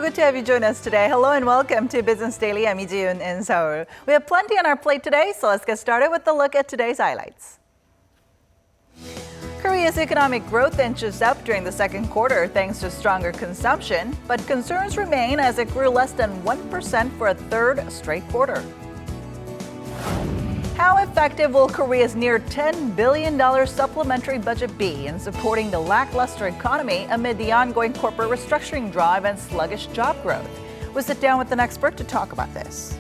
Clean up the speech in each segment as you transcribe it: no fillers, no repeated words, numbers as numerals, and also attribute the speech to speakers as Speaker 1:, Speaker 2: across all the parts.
Speaker 1: good to have you join us today. Hello and welcome to Business Daily. I'm Joon in Seoul. We have plenty on our plate today, so let's get started with a look at today's highlights. Korea's economic growth inches up during the second quarter thanks to stronger consumption, but concerns remain as it grew less than 1% for a third straight quarter. How effective will Korea's near $10 billion supplementary budget be in supporting the lackluster economy amid the ongoing corporate restructuring drive and sluggish job growth? We'll sit down with an expert to talk about this.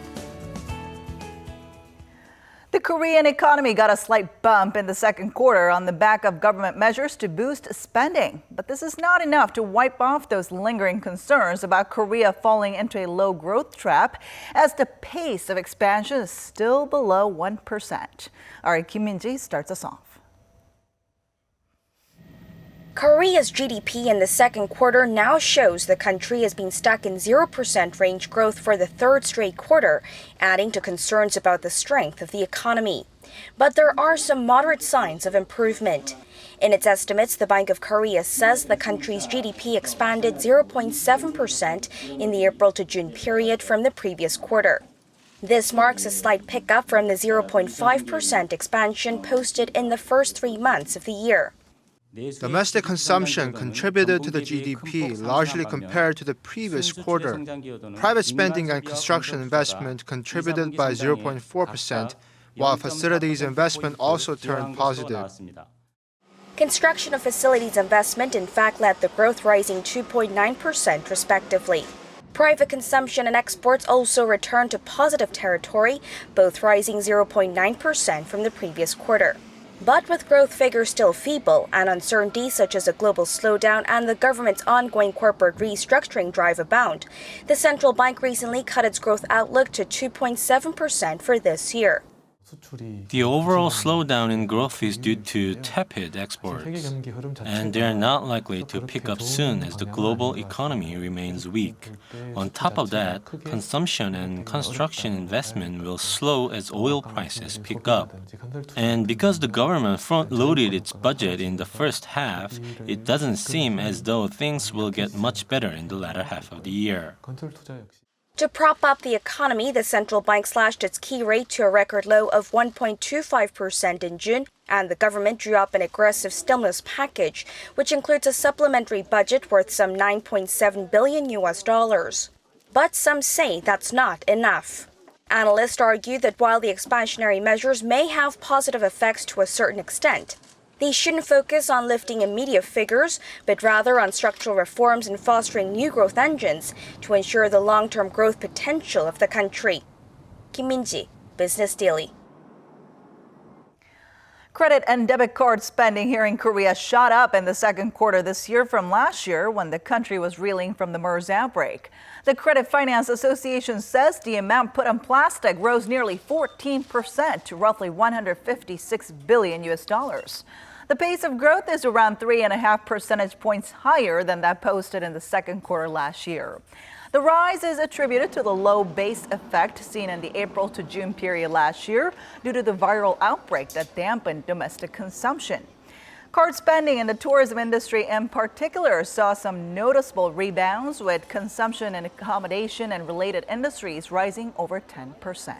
Speaker 1: The Korean economy got a slight bump in the second quarter on the back of government measures to boost spending. But this is not enough to wipe off those lingering concerns about Korea falling into a low growth trap, as the pace of expansion is still below 1%. Our Kim Min-ji starts us off.
Speaker 2: Korea's GDP in the second quarter now shows the country has been stuck in 0% range growth for the third straight quarter, adding to concerns about the strength of the economy. But there are some moderate signs of improvement. In its estimates, the Bank of Korea says the country's GDP expanded 0.7% in the April to June period from the previous quarter. This marks a slight pickup from the 0.5% expansion posted in the first 3 months of the year.
Speaker 3: Domestic consumption contributed to the GDP largely compared to the previous quarter. Private spending and construction investment contributed by 0.4%, while facilities investment also turned positive.
Speaker 2: Construction of facilities investment in fact led the growth, rising 2.9% respectively. Private consumption and exports also returned to positive territory, both rising 0.9% from the previous quarter. But with growth figures still feeble and uncertainty such as a global slowdown and the government's ongoing corporate restructuring drive abound, the central bank recently cut its growth outlook to 2.7% for this year.
Speaker 4: The overall slowdown in growth is due to tepid exports, and they're not likely to pick up soon as the global economy remains weak. On top of that, consumption and construction investment will slow as oil prices pick up. And because the government front-loaded its budget in the first half, it doesn't seem as though things will get much better in the latter half of the year.
Speaker 2: To prop up the economy, the central bank slashed its key rate to a record low of 1.25% in June, and the government drew up an aggressive stimulus package, which includes a supplementary budget worth some $9.7 billion. But some say that's not enough. Analysts argue that while the expansionary measures may have positive effects to a certain extent, they shouldn't focus on lifting immediate figures, but rather on structural reforms and fostering new growth engines to ensure the long-term growth potential of the country. Kim Min-ji, Business Daily.
Speaker 1: Credit and debit card spending here in Korea shot up in the second quarter this year from last year when the country was reeling from the MERS outbreak. The Credit Finance Association says the amount put on plastic rose nearly 14% to roughly $156 billion. The pace of growth is around 3.5 percentage points higher than that posted in the second quarter last year. The rise is attributed to the low base effect seen in the April to June period last year due to the viral outbreak that dampened domestic consumption. Card spending in the tourism industry in particular saw some noticeable rebounds, with consumption in accommodation and related industries rising over 10%.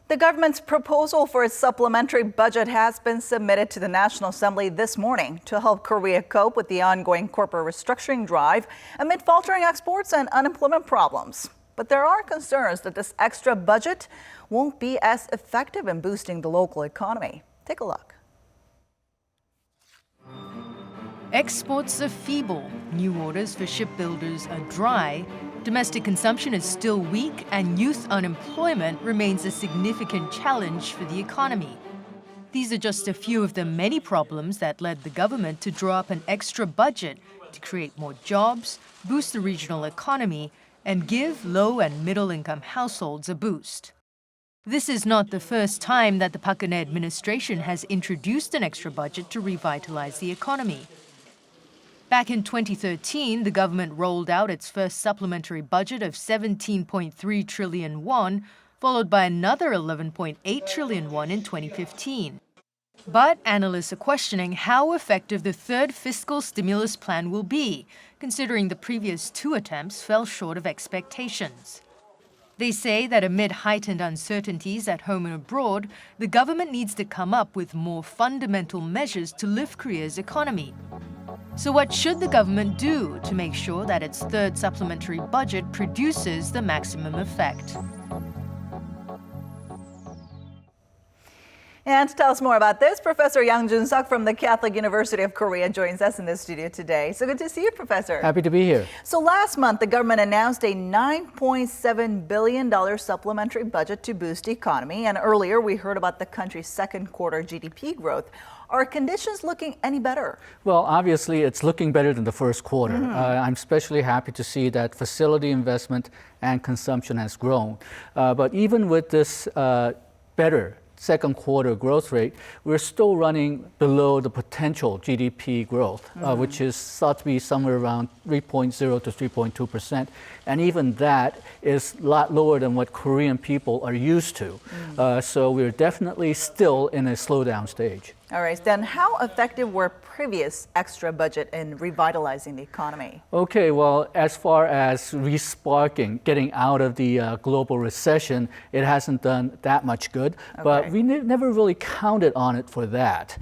Speaker 1: The government's proposal for its supplementary budget has been submitted to the National Assembly this morning to help Korea cope with the ongoing corporate restructuring drive amid faltering exports and unemployment problems. But there are concerns that this extra budget won't be as effective in boosting the local economy. Take a look.
Speaker 5: Exports are feeble, new orders for shipbuilders are dry, domestic consumption is still weak, and youth unemployment remains a significant challenge for the economy. These are just a few of the many problems that led the government to draw up an extra budget to create more jobs, boost the regional economy, and give low and middle-income households a boost. This is not the first time that the Park Geun-hye administration has introduced an extra budget to revitalize the economy. Back in 2013, the government rolled out its first supplementary budget of 17.3 trillion won, followed by another 11.8 trillion won in 2015. But analysts are questioning how effective the third fiscal stimulus plan will be, considering the previous two attempts fell short of expectations. They say that amid heightened uncertainties at home and abroad, the government needs to come up with more fundamental measures to lift Korea's economy. So what should the government do to make sure that its third supplementary budget produces the maximum effect?
Speaker 1: And to tell us more about this, Professor Joon from the Catholic University of Korea joins us in the studio today. So good to see you, Professor.
Speaker 6: Happy to be here.
Speaker 1: So last month, the government announced a $9.7 billion supplementary budget to boost the economy. And earlier, we heard about the country's second quarter GDP growth. Are conditions looking any better?
Speaker 6: Well, obviously, it's looking better than the first quarter. I'm especially happy to see that facility investment and consumption has grown. But even with this better second quarter growth rate, we're still running below the potential GDP growth, which is thought to be somewhere around 3.0 to 3.2%. And even that is a lot lower than what Korean people are used to. So we're definitely still in a slowdown stage.
Speaker 1: All right, then how effective were previous extra budget in revitalizing the economy?
Speaker 6: Okay, well, as far as resparking, getting out of the global recession, it hasn't done that much good.
Speaker 1: Okay.
Speaker 6: But we never really counted on it for that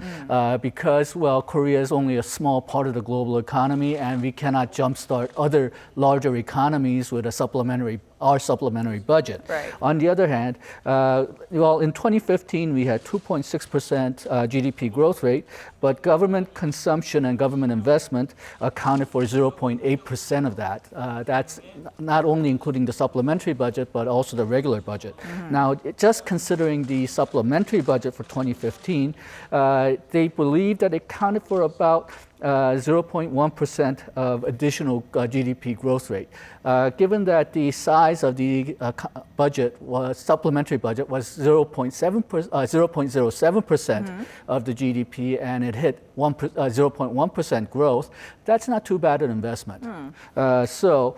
Speaker 6: because, well, Korea is only a small part of the global economy and we cannot jumpstart other larger economies with a supplementary budget.
Speaker 1: Right.
Speaker 6: On the other hand, well, in 2015, we had 2.6% GDP growth rate, but government consumption and government investment accounted for 0.8% of that. That's not only including the supplementary budget, but also the regular budget. Now, just considering the supplementary budget for 2015, they believe that it accounted for about 0.1% of additional GDP growth rate. Given that the size of the supplementary budget was 0.07% of the GDP and it hit 0.1% growth, that's not too bad an investment. So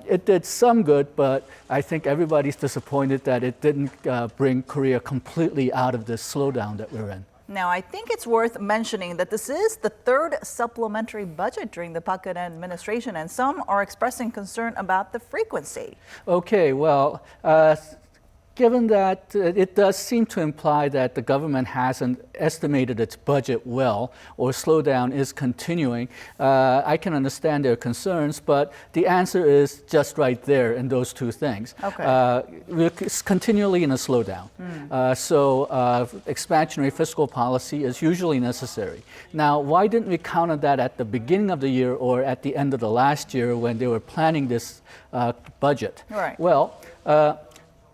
Speaker 6: it did some good, but I think everybody's disappointed that it didn't bring Korea completely out of this slowdown that we're in.
Speaker 1: Now, I think it's worth mentioning that this is the third supplementary budget during the Park Geun-hye administration, and some are expressing concern about the frequency.
Speaker 6: Okay, well, given that it does seem to imply that the government hasn't estimated its budget well or slowdown is continuing, I can understand their concerns, but the answer is just right there in those two things.
Speaker 1: Okay.
Speaker 6: We're continually in a slowdown. So expansionary fiscal policy is usually necessary. Now, why didn't we count on that at the beginning of the year or at the end of the last year when they were planning this budget?
Speaker 1: Right.
Speaker 6: Well,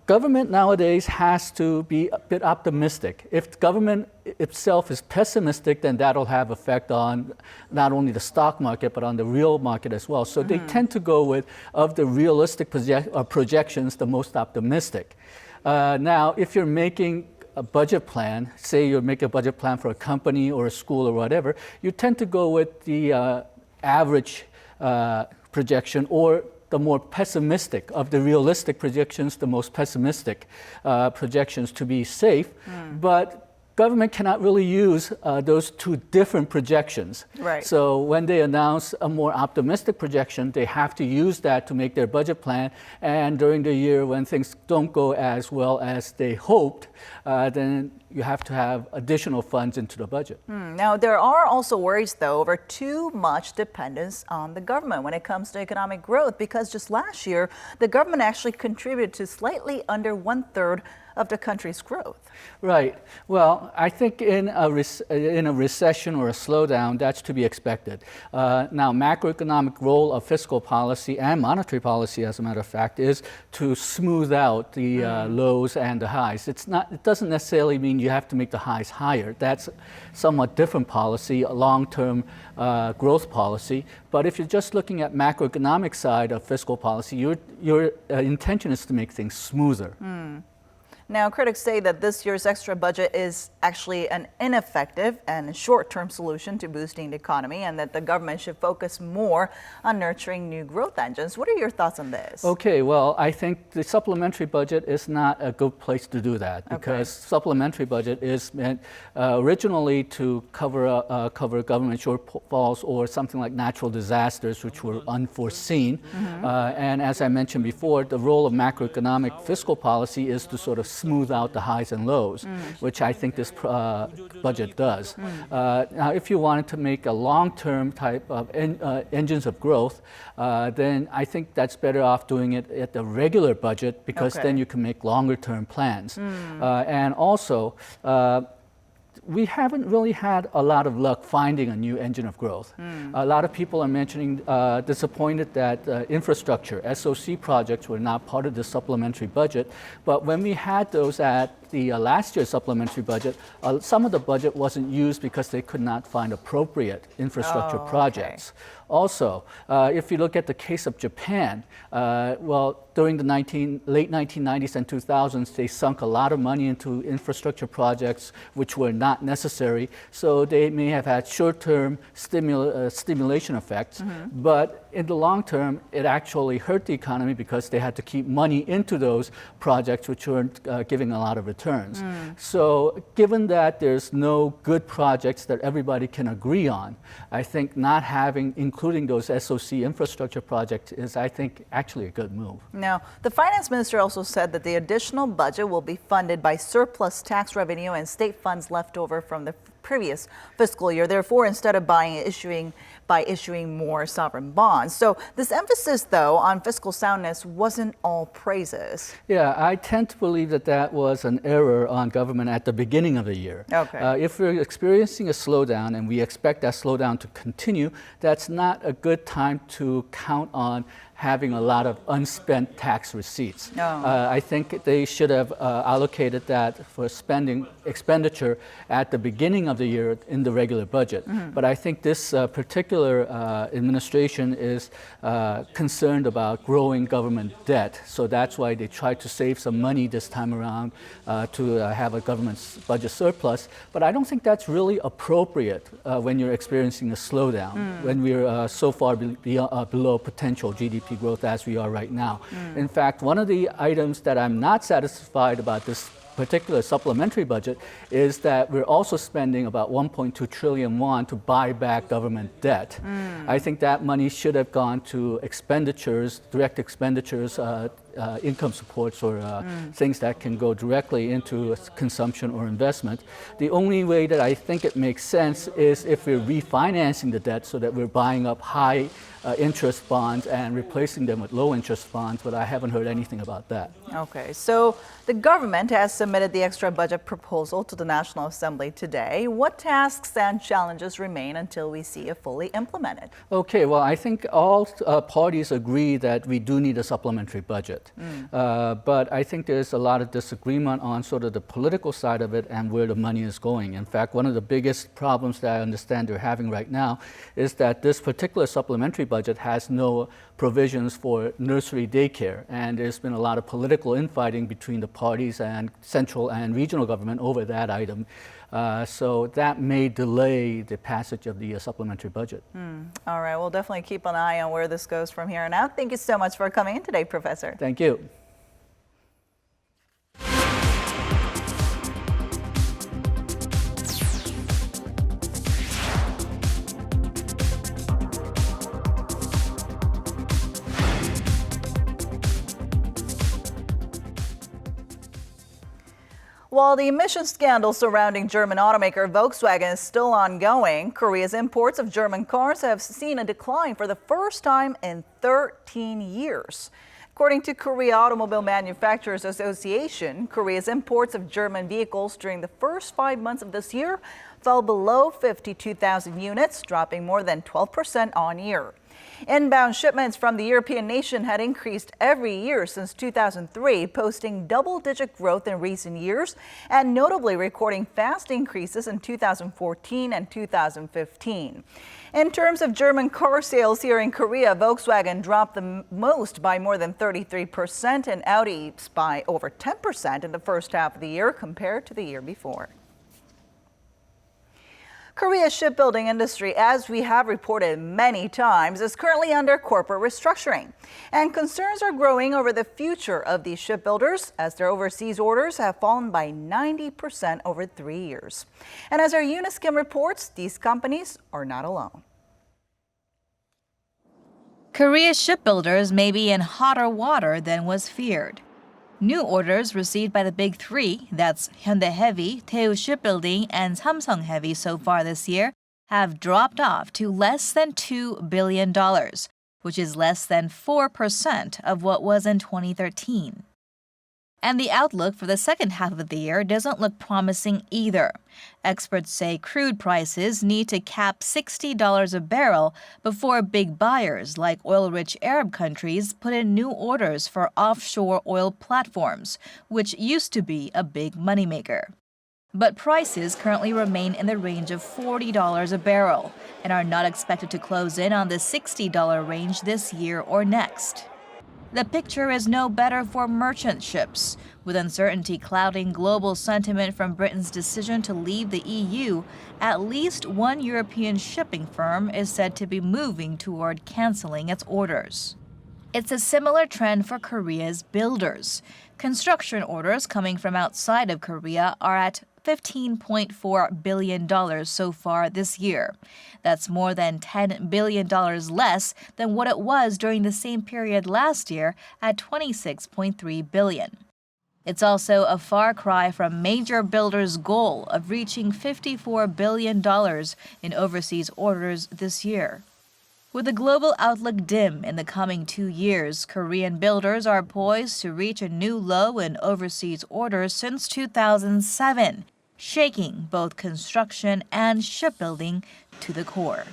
Speaker 6: government nowadays has to be a bit optimistic. If the government itself is pessimistic, then that'll have effect on not only the stock market, but on the real market as well. So they tend to go with, of the realistic projections, the most optimistic. Now, if you're making a budget plan, say you make a budget plan for a company or a school or whatever, you tend to go with the average projection or the more pessimistic of the realistic projections, the most pessimistic projections to be safe. But government cannot really use those two different projections.
Speaker 1: Right.
Speaker 6: So when they announce a more optimistic projection, they have to use that to make their budget plan. And during the year when things don't go as well as they hoped, then you have to have additional funds into the budget.
Speaker 1: Now, there are also worries, though, over too much dependence on the government when it comes to economic growth, because just last year, the government actually contributed to slightly under 1/3 of the country's growth.
Speaker 6: Right. Well, I think in a recession or a slowdown, that's to be expected. Now, macroeconomic role of fiscal policy and monetary policy, as a matter of fact, is to smooth out the lows and the highs. It doesn't necessarily mean you have to make the highs higher. That's somewhat different policy, a long-term growth policy. But if you're just looking at macroeconomic side of fiscal policy, your intention is to make things smoother.
Speaker 1: Now, critics say that this year's extra budget is actually an ineffective and short-term solution to boosting the economy, and that the government should focus more on nurturing new growth engines. What are your thoughts on this?
Speaker 6: Okay, well, I think the supplementary budget is not a good place to do that, because supplementary budget is meant originally to cover government shortfalls or something like natural disasters, which were unforeseen. And as I mentioned before, the role of macroeconomic fiscal policy is to sort of smooth out the highs and lows, which I think this budget does. Now, if you wanted to make a long-term type of engines of growth, then I think that's better off doing it at the regular budget, because then you can make longer-term plans. And also, we haven't really had a lot of luck finding a new engine of growth. A lot of people are mentioning disappointed that infrastructure, SOC projects were not part of the supplementary budget. But when we had those at the last year's supplementary budget, some of the budget wasn't used because they could not find appropriate infrastructure projects. Also, if you look at the case of Japan, well, during the late 1990s and 2000s, they sunk a lot of money into infrastructure projects which were not necessary. So they may have had short-term stimulation effects, but in the long term, it actually hurt the economy because they had to keep money into those projects which weren't giving a lot of returns. So given that there's no good projects that everybody can agree on, I think not including those SOC infrastructure projects is, I think, actually a good move.
Speaker 1: Now, the finance minister also said that the additional budget will be funded by surplus tax revenue and state funds left over from the previous fiscal year. Therefore, instead of issuing more sovereign bonds. So this emphasis, though, on fiscal soundness wasn't all praises.
Speaker 6: Yeah, I tend to believe that that was an error on government at the beginning of the year. If we're experiencing a slowdown and we expect that slowdown to continue, that's not a good time to count on having a lot of unspent tax receipts. I think they should have allocated that for expenditure at the beginning of the year in the regular budget. But I think this particular administration is concerned about growing government debt. So that's why they tried to save some money this time around to have a government budget surplus. But I don't think that's really appropriate when you're experiencing a slowdown, when we're so far below potential GDP growth as we are right now. In fact, one of the items that I'm not satisfied about this particular supplementary budget is that we're also spending about 1.2 trillion won to buy back government debt. I think that money should have gone to expenditures, direct expenditures, income supports, or things that can go directly into consumption or investment. The only way that I think it makes sense is if we're refinancing the debt so that we're buying up high interest bonds and replacing them with low interest bonds, but I haven't heard anything about that.
Speaker 1: Okay, so the government has submitted the extra budget proposal to the National Assembly today. What tasks and challenges remain until we see it fully implemented?
Speaker 6: Okay, well, I think all parties agree that we do need a supplementary budget. But I think there's a lot of disagreement on sort of the political side of it and where the money is going. In fact, one of the biggest problems that I understand they're having right now is that this particular supplementary budget has no provisions for nursery daycare, and there's been a lot of political infighting between the parties and central and regional government over that item. So that may delay the passage of the supplementary budget.
Speaker 1: All right, we'll definitely keep an eye on where this goes from here on out. Thank you so much for coming in today, Professor.
Speaker 6: Thank you.
Speaker 1: While the emission scandal surrounding German automaker Volkswagen is still ongoing, Korea's imports of German cars have seen a decline for the first time in 13 years. According to Korea Automobile Manufacturers Association, Korea's imports of German vehicles during the first 5 months of this year fell below 52,000 units, dropping more than 12% on year. Inbound shipments from the European nation had increased every year since 2003, posting double-digit growth in recent years and notably recording fast increases in 2014 and 2015. In terms of German car sales here in Korea, Volkswagen dropped the most by more than 33% and Audi by over 10% in the first half of the year compared to the year before. Korea's shipbuilding industry, as we have reported many times, is currently under corporate restructuring. And concerns are growing over the future of these shipbuilders as their overseas orders have fallen by 90% over 3 years. And as our Uniskim reports, these companies are not alone.
Speaker 7: Korea's shipbuilders may be in hotter water than was feared. New orders received by the big three, that's Hyundai Heavy, Daewoo Shipbuilding, and Samsung Heavy so far this year, have dropped off to less than $2 billion, which is less than 4% of what was in 2013. And the outlook for the second half of the year doesn't look promising either. Experts say crude prices need to cap $60 a barrel before big buyers like oil-rich Arab countries put in new orders for offshore oil platforms, which used to be a big moneymaker. But prices currently remain in the range of $40 a barrel and are not expected to close in on the $60 range this year or next. The picture is no better for merchant ships. With uncertainty clouding global sentiment from Britain's decision to leave the EU, at least one European shipping firm is said to be moving toward canceling its orders. It's a similar trend for Korea's builders. Construction orders coming from outside of Korea are at $15.4 billion so far this year. That's more than $10 billion less than what it was during the same period last year at $26.3 billion. It's also a far cry from major builders' goal of reaching $54 billion in overseas orders this year. With the global outlook dim in the coming 2 years, Korean builders are poised to reach a new low in overseas orders since 2007, shaking both construction and shipbuilding to the core.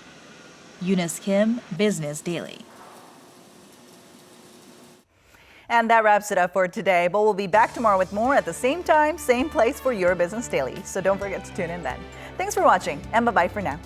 Speaker 7: Eunice Kim, Business Daily.
Speaker 1: And that wraps it up for today, but we'll be back tomorrow with more at the same time, same place for your Business Daily. So don't forget to tune in then. Thanks for watching, and bye-bye for now.